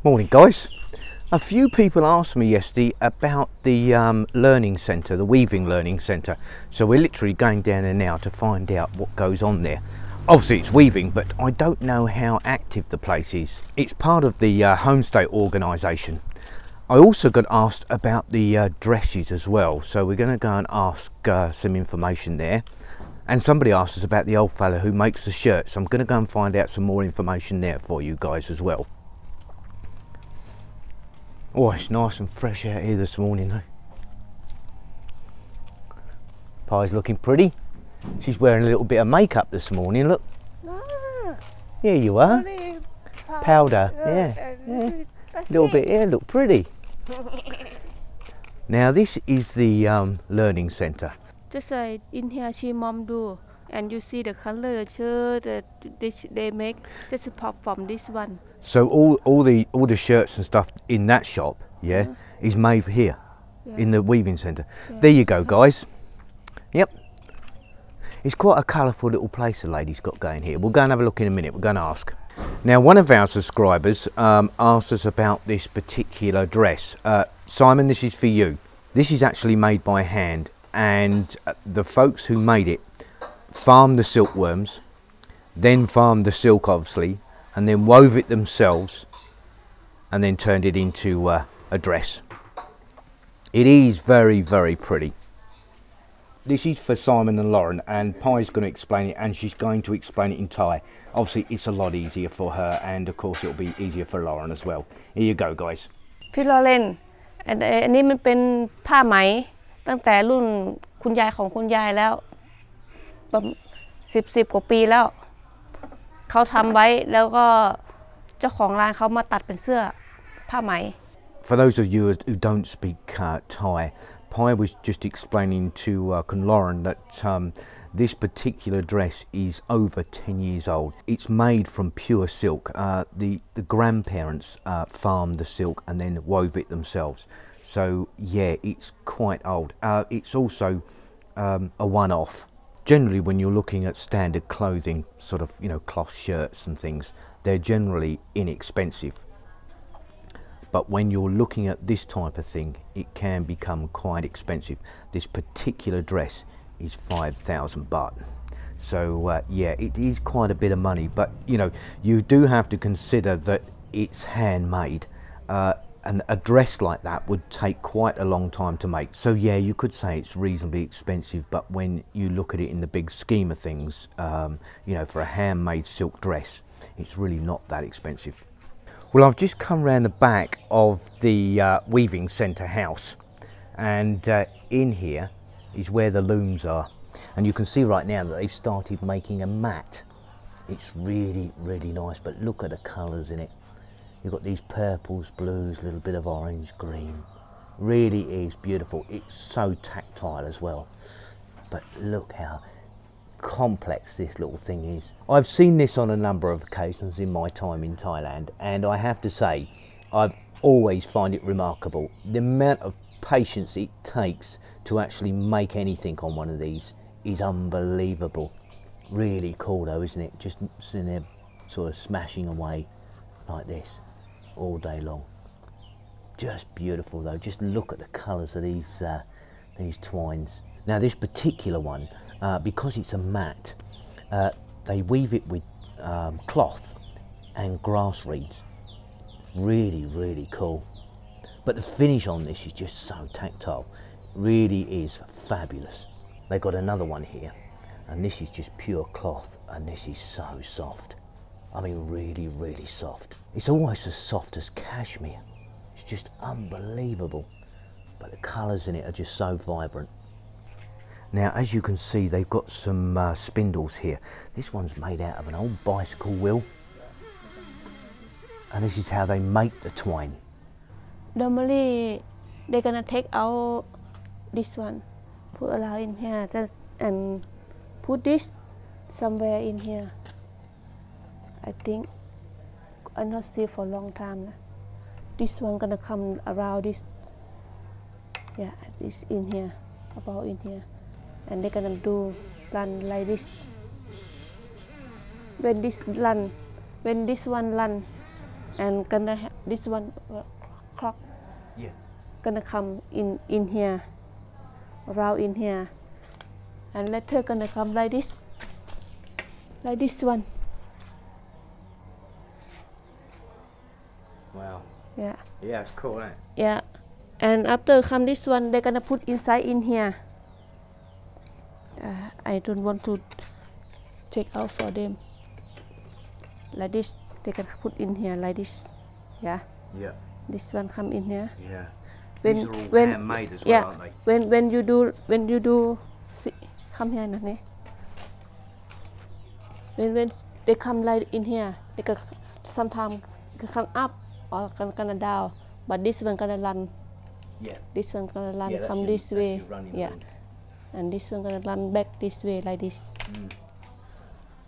Morning guys. A few people asked me yesterday about the learning centre, the weaving learning centre. So we're literally going down there now to find out what goes on there. Obviously it's weaving, but I don't know how active the place is. It's part of the homestay organisation. I also got asked about the dresses as well. So we're going to go and ask some information there. And somebody asked us about the old fella who makes the shirts. So I'm going to go and find out some more information there for you guys as well. Oh, it's nice and fresh out here this morning, though. Pie's looking pretty. She's wearing a little bit of makeup this morning, look. Ah, Here you are. Powder, yeah. A little bit here, look pretty. Now this is the learning centre. just like in here, she mom do, and you see the color shirt that they make. Just pop from this one. So all the shirts and stuff in that shop, yeah, is made here, in the weaving centre. There you go, guys. Yep. It's quite a colourful little place the lady's got going here. We'll go and have a look in a minute. We're going to ask. Now, one of our subscribers asked us about this particular dress. Simon, this is for you. This is actually made by hand, and the folks who made it farmed the silkworms, then farmed the silk, obviously, and then wove it themselves, and then turned it into a dress. It is very, very pretty. This is for Simon and Lauren, and Pai's going to explain it, and she's going to explain it in Thai. Obviously, it's a lot easier for her, and of course, it'll be easier for Lauren as well. Here you go, guys. พี่ลอเรนอันนี้มันเป็นผ้าไหมตั้งแต่รุ่นคุณยายของคุณยายแล้ว10กว่าปีแล้วเขาทำไว้แล้วก็เจ้าของร้านเขามาตัดเป็นเสื้อผ้าไหม For those of you who don't speak Thai, Pai was just explaining to Lauren that this particular dress is over 10 years old. It's made from pure silk. The grandparents farmed the silk and then wove it themselves. So yeah, it's quite old. It's also a one-off. Generally, when you're looking at standard clothing, sort of, you know, cloth shirts and things, they're generally inexpensive. But when you're looking at this type of thing, it can become quite expensive. This particular dress is 5,000 baht. So yeah, it is quite a bit of money, but you know, you do have to consider that it's handmade, and a dress like that would take quite a long time to make. So yeah, you could say it's reasonably expensive, but when you look at it in the big scheme of things, you know, for a handmade silk dress, it's really not that expensive. Well, I've just come round the back of the weaving centre house, and in here is where the looms are, and you can see right now that they've started making a mat. It's really, really nice, but look at the colours in it. You've got these purples, blues, a little bit of orange, green. Really is beautiful. It's so tactile as well, but look how complex this little thing is. I've seen this on a number of occasions in my time in Thailand, and I have to say I've always find it remarkable the amount of patience it takes to actually make anything on one of these is unbelievable. Really cool though, isn't it? Just sitting there sort of smashing away like this all day long. Just beautiful though. Just look at the colours of these twines. Now this particular one, because it's a mat, they weave it with cloth and grass reeds. Really, really cool. But the finish on this is just so tactile. Really is fabulous. They got another one here, and this is just pure cloth, and this is so soft. I mean, really, really soft. It's almost as soft as cashmere. It's just unbelievable. But the colours in it are just so vibrant. Now, as you can see, they've got some spindles here. This one's made out of an old bicycle wheel. And this is how they make the twine. Normally, they're gonna take out this one, put a lot in here, and put this somewhere in here. I think I'm not see for a long time. This one gonna come around this. Yeah, this in here, about in here. And they're gonna do run like this. When this one run, and this one clock gonna come in here, around in here, and later gonna come like this one. Wow. Yeah. Yeah, it's cool, isn't it? Yeah, and after come this one, they're gonna put inside in here. I don't want to take out for them. Like this, they can put in here like this. Yeah. Yeah. This one come in here. Yeah. When, These are all when, handmade as well, yeah, aren't they? when you do, see, come here, Nani. When they come like in here, they can sometimes come up or can down, but this one gonna run. Yeah. This one gonna run, Yeah, come this way. Yeah. Road. And this one gonna run back this way like this.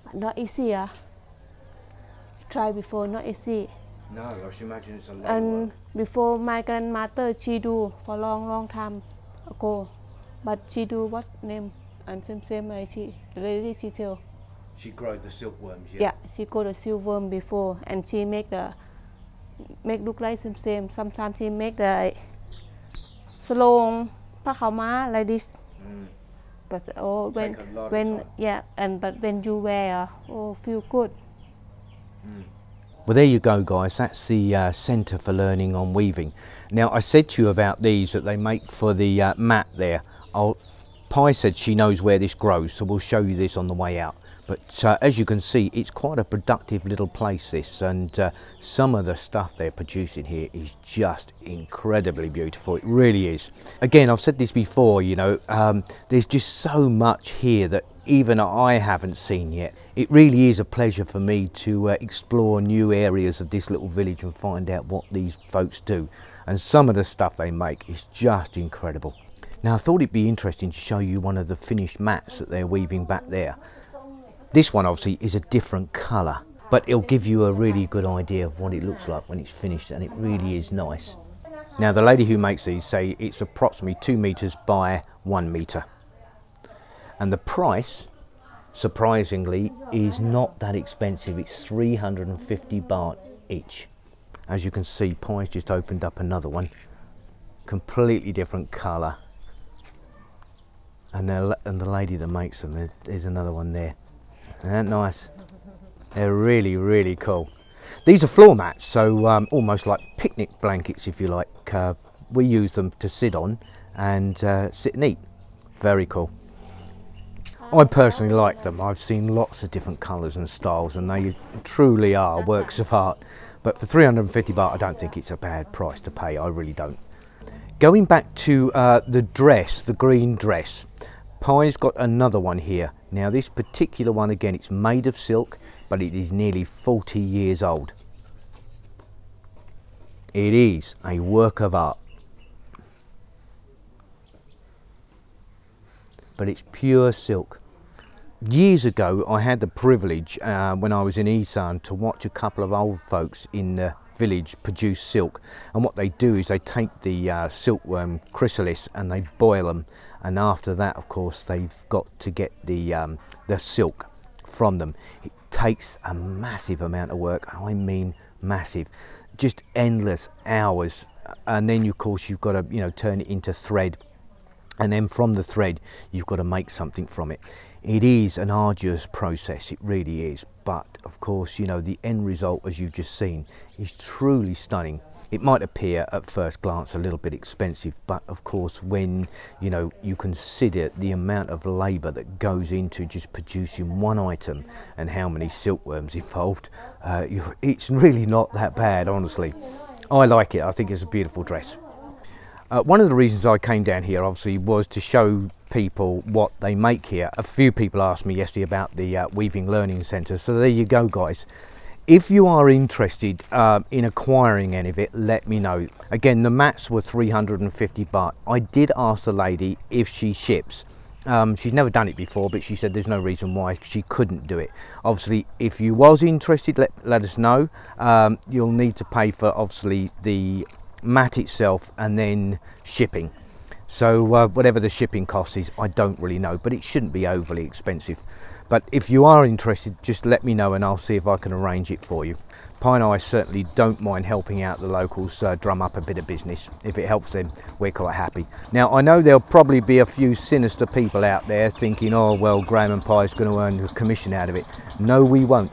But not easy, yeah. Try before, not easy. No, I should imagine it's a lot of And work. before my grandmother, she do for long time ago. But she do what name? And same like she tell. She grows the silkworms, Yeah, she got the silkworm before, and she make look like same. Sometimes she make the salon pakama like this. But but when you wear, feel good. Well, there you go, guys. That's the Centre for Learning on Weaving. Now, I said to you about these that they make for the mat there. Pi said she knows where this grows, so we'll show you this on the way out. But as you can see, it's quite a productive little place, this, and some of the stuff they're producing here is just incredibly beautiful. It really is. Again, I've said this before, you know, there's just so much here that even I haven't seen yet. It really is a pleasure for me to explore new areas of this little village and find out what these folks do. And some of the stuff they make is just incredible. Now, I thought it'd be interesting to show you one of the finished mats that they're weaving back there. This one obviously is a different colour, but it'll give you a really good idea of what it looks like when it's finished, and it really is nice. Now, the lady who makes these say it's approximately 2 metres by 1 metre. And the price, surprisingly, is not that expensive. It's 350 baht each. As you can see, Pi's just opened up another one. Completely different colour. And the lady that makes them, there's another one there. Isn't that nice? They're really, really cool. These are floor mats, so almost like picnic blankets, if you like. We use them to sit on and sit and eat. Very cool. I personally like them. I've seen lots of different colours and styles, and they truly are works of art. But for 350 baht, I don't think it's a bad price to pay. I really don't. Going back to the dress, the green dress, Pi's got another one here. Now, this particular one, again, it's made of silk, but it is nearly 40 years old. It is a work of art. But it's pure silk. Years ago, I had the privilege, when I was in Isan, to watch a couple of old folks in the village produce silk. And what they do is they take the silkworm chrysalis and they boil them. And after that, of course, they've got to get the silk from them. It takes a massive amount of work. I mean massive. Just endless hours. And then, of course, you've got to, you know, turn it into thread. And then from the thread, you've got to make something from it. It is an arduous process, it really is. But of course, you know, the end result, as you've just seen, is truly stunning. It might appear at first glance a little bit expensive, but of course, when, you know, you consider the amount of labour that goes into just producing one item and how many silkworms involved, it's really not that bad, honestly. I like it. I think it's a beautiful dress. One of the reasons I came down here, obviously, was to show people what they make here. A few people asked me yesterday about the Weaving Learning Centre, so there you go, guys. If you are interested in acquiring any of it, let me know. Again, the mats were 350 baht. I did ask the lady if she ships. She's never done it before, but she said there's no reason why she couldn't do it. Obviously, if you was interested, let us know. You'll need to pay for, obviously, the mat itself and then shipping. So whatever the shipping cost is, I don't really know, but it shouldn't be overly expensive. But if you are interested, just let me know and I'll see if I can arrange it for you. Pi and I certainly don't mind helping out the locals drum up a bit of business. If it helps them, we're quite happy. Now, I know there'll probably be a few sinister people out there thinking, oh, well, Graham and Pi's going to earn a commission out of it. No, we won't.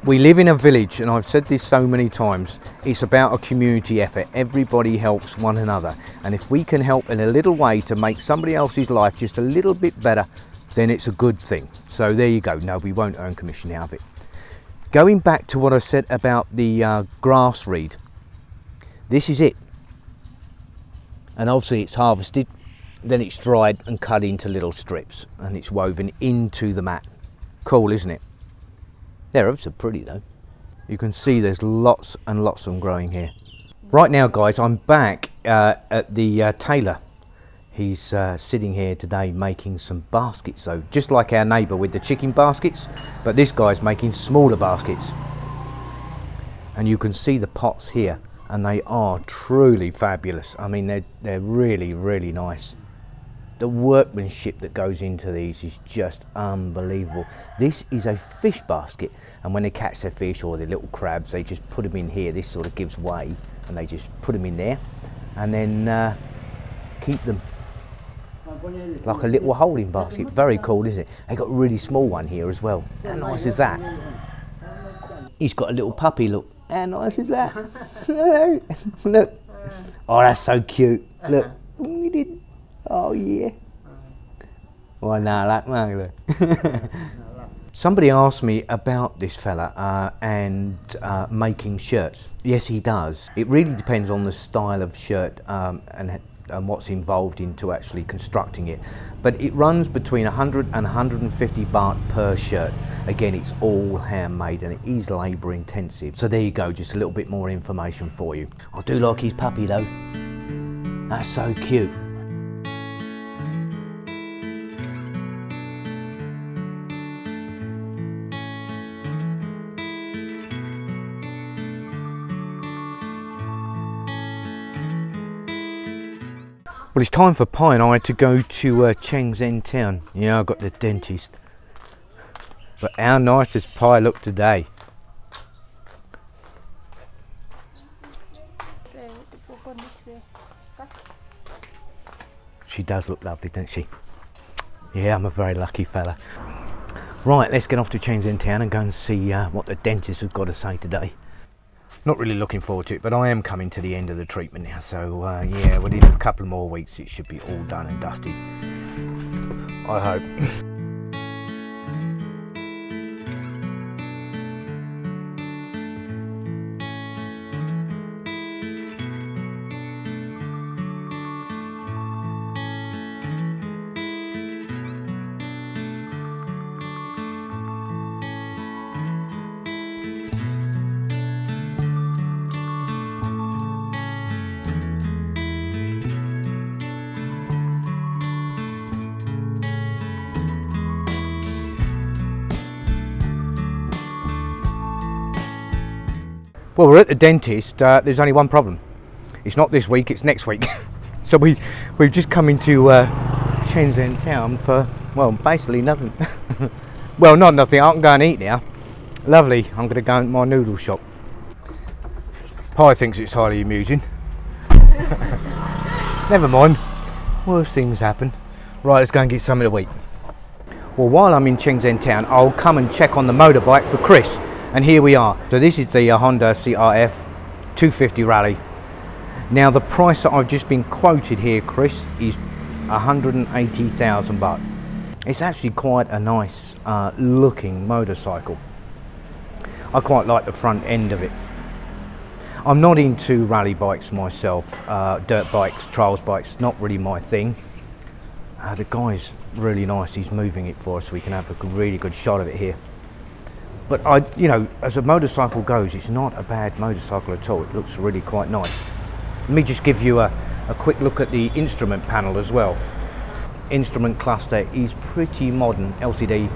We live in a village, and I've said this so many times, it's about a community effort. Everybody helps one another. And if we can help in a little way to make somebody else's life just a little bit better, then it's a good thing. So there you go. No, we won't earn commission out of it. Going back to what I said about the grass reed, this is it. And obviously it's harvested, then it's dried and cut into little strips, and it's woven into the mat. Cool, isn't it? They're ever so pretty though. You can see there's lots and lots of them growing here. Right now, guys, I'm back at the tailor. He's sitting here today making some baskets, though, just like our neighbour with the chicken baskets, but this guy's making smaller baskets. And you can see the pots here, and they are truly fabulous. I mean, they're really, really nice. The workmanship that goes into these is just unbelievable. This is a fish basket, and when they catch their fish or their little crabs, they just put them in here. This sort of gives way, and they just put them in there, and then keep them like a little holding basket. Very cool, isn't it? They got a really small one here as well. How nice is that? He's got a little puppy, look. How nice is that? Look. Oh, that's so cute. Look. Oh, yeah. Well, no, like, no, look. Somebody asked me about this fella and making shirts. Yes, he does. It really depends on the style of shirt and what's involved into actually constructing it. But it runs between 100 and 150 baht per shirt. Again, it's all handmade and it is labour intensive. So there you go, just a little bit more information for you. I do like his puppy though. That's so cute. Well, it's time for Pi and I to go to Shenzhen town. Yeah, I've got the dentist. But how nice does Pi look today? She does look lovely, doesn't she? Yeah, I'm a very lucky fella. Right, let's get off to Shenzhen town and go and see what the dentist has got to say today. Not really looking forward to it, but I am coming to the end of the treatment now, so yeah, within a couple more weeks it should be all done and dusted. I hope. Well, we're at the dentist. There's only one problem. It's not this week, it's next week. So we've just come into Shenzhen town for, well, basically nothing. Well, not nothing. I can go and eat now. Lovely. I'm going to go into my noodle shop. Pi thinks it's highly amusing. Never mind. Worse things happen. Right, let's go and get something to eat. Well, while I'm in Shenzhen town, I'll come and check on the motorbike for Chris. And here we are. So this is the Honda CRF 250 Ralley. Now the price that I've just been quoted here, Chris, is 180,000 baht. It's actually quite a nice looking motorcycle. I quite like the front end of it. I'm not into rally bikes myself, dirt bikes, trials bikes, not really my thing. The guy's really nice, he's moving it for us so we can have a really good shot of it here. But you know, as a motorcycle goes, it's not a bad motorcycle at all. It looks really quite nice. Let me just give you a quick look at the instrument panel as well. Instrument cluster is pretty modern, LCD.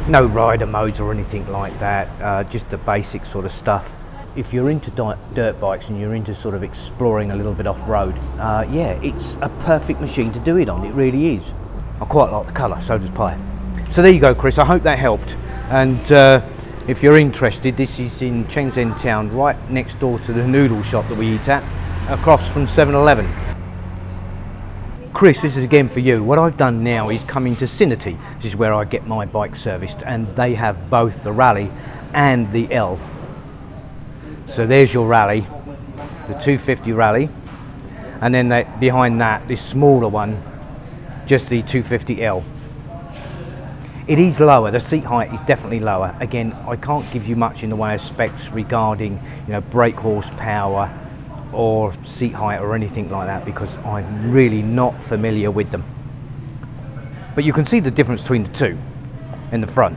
No rider modes or anything like that, just the basic sort of stuff. If you're into dirt bikes and you're into sort of exploring a little bit off-road, yeah, it's a perfect machine to do it on, it really is. I quite like the colour, so does Pi. So there you go, Chris, I hope that helped. And If you're interested, this is in Shenzhen town, right next door to the noodle shop that we eat at, across from 7-Eleven. Chris, this is again for you. What I've done now is come into Cincinnati. This is where I get my bike serviced, and they have both the Ralley and the L. So there's your Ralley, the 250 Ralley, and then behind that, this smaller one, just the 250L. It is lower, the seat height is definitely lower. Again, I can't give you much in the way of specs regarding, you know, brake horsepower or seat height or anything like that, because I'm really not familiar with them. But you can see the difference between the two in the front.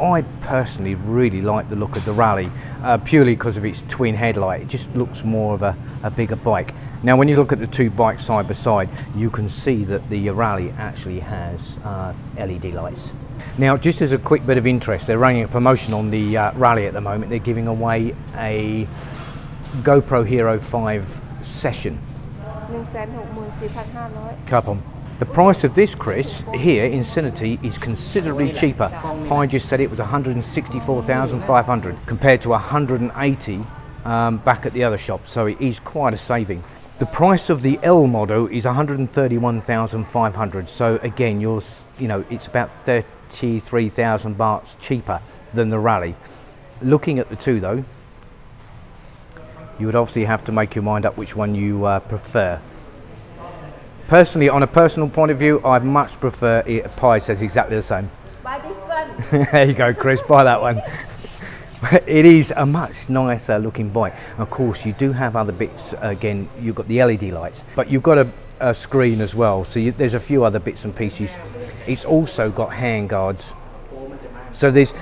I personally really like the look of the Ralley, purely because of its twin headlight. It just looks more of a bigger bike. Now when you look at the two bikes side by side, you can see that the Ralley actually has LED lights. Now, just as a quick bit of interest, they're running a promotion on the Ralley at the moment. They're giving away a GoPro Hero 5 session. 164,500 Come on. The price of this, Chris, here in Cincinnati is considerably cheaper. Pine just said it was 164,500 compared to 180 back at the other shop, so it is quite a saving. The price of the L model is 131,500, so again, it's about 33,000 bahts cheaper than the Ralley. Looking at the two though, you would obviously have to make your mind up which one you prefer. Personally, on a personal point of view, I much prefer it. Pi says exactly the same. Buy this one. There you go, Chris, buy that one. It is a much nicer looking bike. Of course, you do have other bits. Again, you've got the LED lights, but you've got a screen as well. So there's a few other bits and pieces. It's also got hand guards. So there's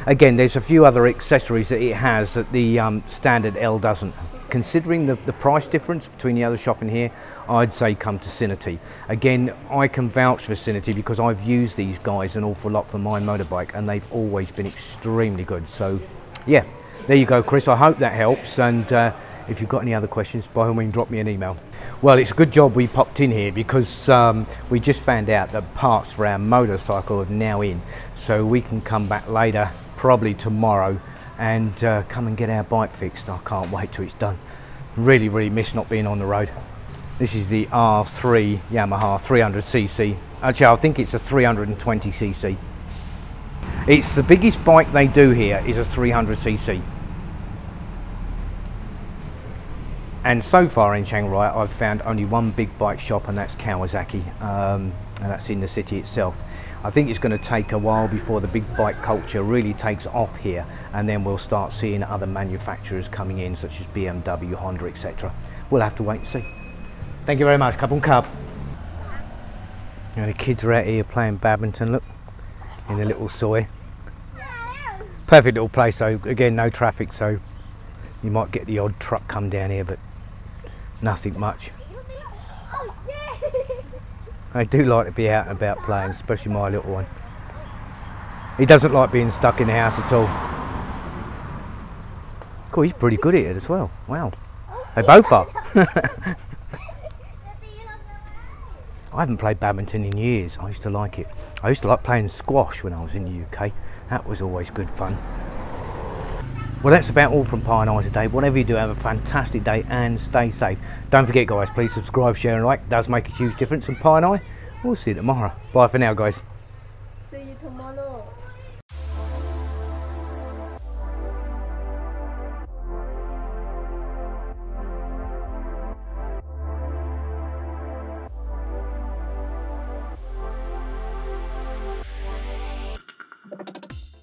a few other accessories that it has that the standard L doesn't. Considering the price difference between the other shop and here, I'd say come to Cincinnati. Again, I can vouch for Cincinnati because I've used these guys an awful lot for my motorbike, and they've always been extremely good. So yeah, there you go, Chris. I hope that helps, and if you've got any other questions, by all means drop me an email. Well, it's a good job we popped in here because we just found out that parts for our motorcycle are now in, so we can come back later, probably tomorrow, and come and get our bike fixed. I can't wait till it's done. Really miss not being on the road. This is the R3 Yamaha 300cc. Actually, I think it's a 320cc. It's the biggest bike they do here is a 300cc. And so far in Chiang Rai, I've found only one big bike shop, and that's Kawasaki, and that's in the city itself. I think it's going to take a while before the big bike culture really takes off here, and then we'll start seeing other manufacturers coming in, such as BMW, Honda, etc. We'll have to wait and see. Thank you very much. Kapung Kap. And the kids are out here playing badminton, look, in the little soy. Perfect little place though. Again, no traffic, so you might get the odd truck come down here, but nothing much. I do like to be out and about playing, especially my little one. He doesn't like being stuck in the house at all. Cool, he's pretty good at it as well. Wow. They both are. I haven't played badminton in years. I used to like it. I used to like playing squash when I was in the UK. That was always good fun. Well, that's about all from Pi and I today. Whatever you do, have a fantastic day and stay safe. Don't forget, guys, please subscribe, share and like. It does make a huge difference. And Pi and I, we'll see you tomorrow. Bye for now, guys.